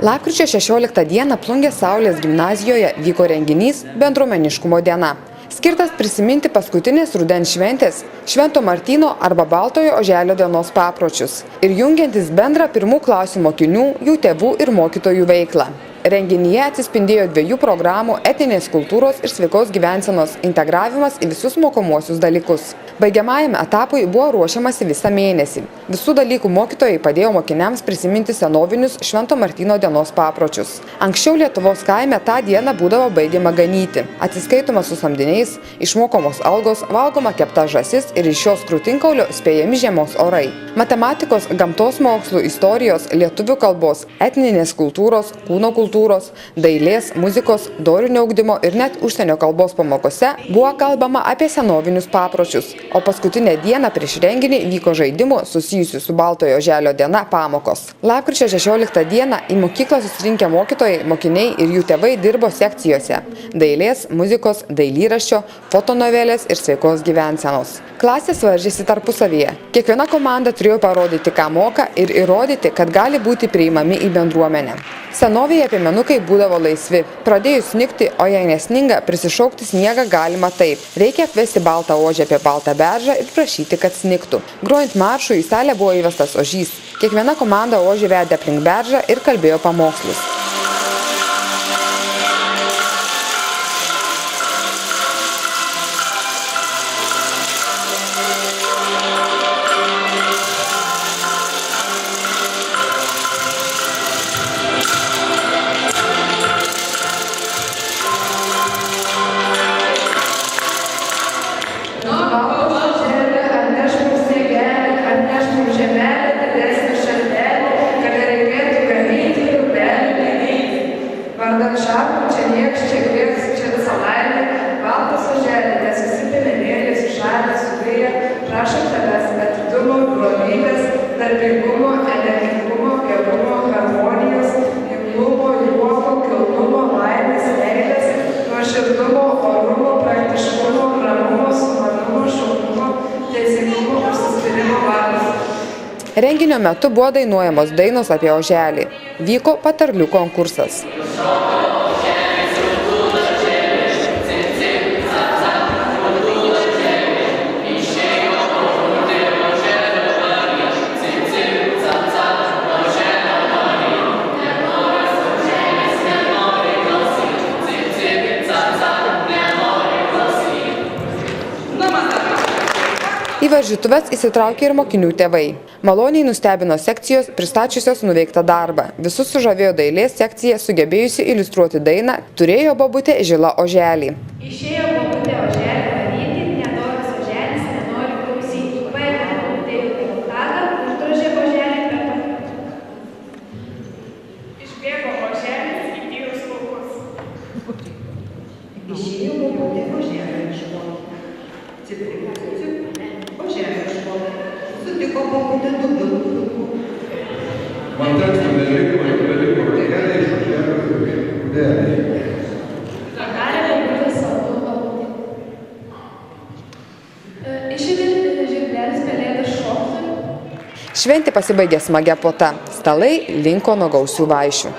Lapkričio 16 dieną Plungės Saulės gimnazijoje vyko renginys Bendruomeniškumo diena. Skirtas prisiminti paskutinės rudens šventės Švento Martyno arba Baltojo oželio dienos papročius ir jungiantis bendrą pirmų klasių mokinių, jų tėvų ir mokytojų veiklą. Renginyje atsispindėjo 2 programų etninės kultūros ir sveikos gyvensenos integravimas į visus mokomuosius dalykus. Baigiamajame etapui buvo ruošiamasi visą mėnesį. Visų dalykų mokytojai padėjo mokiniams prisiminti senovinius Švento Martyno dienos papročius. Anksčiau Lietuvos kaime tą dieną būdavo baigiama ganyti. Atsiskaitoma su samdiniais, išmokomos algos, valgoma kepta žąsis ir iš šios krūtinkaulio spėjami žiemos orai. Matematikos, gamtos mokslų, istorijos, lietuvių kalbos, etninės kultūros, kūno kultūros, dailės, muzikos, dorinio ugdymo ir net užsienio kalbos pamokose buvo kalbama apie senovinius papročius, o paskutinę dieną prieš renginį vyko žaidimų susijusių su Baltojo oželio diena pamokos. Lapkričio 16 dieną į mokyklą susirinkę mokytojai, mokiniai ir jų tėvai dirbo sekcijose – dailės, muzikos, dailyraščio, fotonovelės ir sveikos gyvensenos. Klasės varžėsi tarpusavyje. Kiekviena komanda turėjo parodyti, ką moka ir įrodyti, kad gali būti priimami į bendruomenę. Senovėje piemenukai būdavo laisvi. Pradėjus snigti, o jei nesninga, prisišaukti sniegą galima taip. Reikia apvesti baltą ožį apie baltą beržą ir prašyti, kad snigtų. Grojant maršui į salę buvo įvestas ožys. Kiekviena komanda ožį vedė aplink beržą ir kalbėjo pamokslus. Vardan šarkų, čia nieks, čia grės, čia visa laimė, baltas oželė, nes visi piemenėlės išalė suvėję, prašo tavęs atidumo, brolybės, darbingumo, energingumo, gerumo, harmonijos, imlumo, juoko, kilnumo, laimės, meilės, nuoširdumo, orumo, praktiškumo, ramumo, sumanumo, šaunumo, teisingumo, užsispyrimo valios. Renginio metu buvo dainuojamos dainos apie oželį. Vyko patarlių konkursas. Į varžytuves įsitraukė ir mokinių tėvai. Maloniai nustebino sekcijos, pristačiusios nuveiktą darbą. Visus sužavėjo dailės sekcija, sugebėjusi iliustruoti dainą "Turėjo bobutė žilą oželį". Išėjo bobutė oželį valyti, nedoras oželis nenori klausyti. Paėmė bobutė į tadą, uždrožė oželį per pakratą. Išbėgo oželis į tyrus laukus. Išėjo bobutė oželį ieškoti. Oželį ieškoti. Sutiko bobutė du vilkų. Man teksto neliko oželį iš oželio kudelį. Zadarė bobutė saldu bobutė. Išėdė žirdelis pelėdas šokti. Šventė pasibaigė smagia puota. Stalai linko nuo gausių vaišių.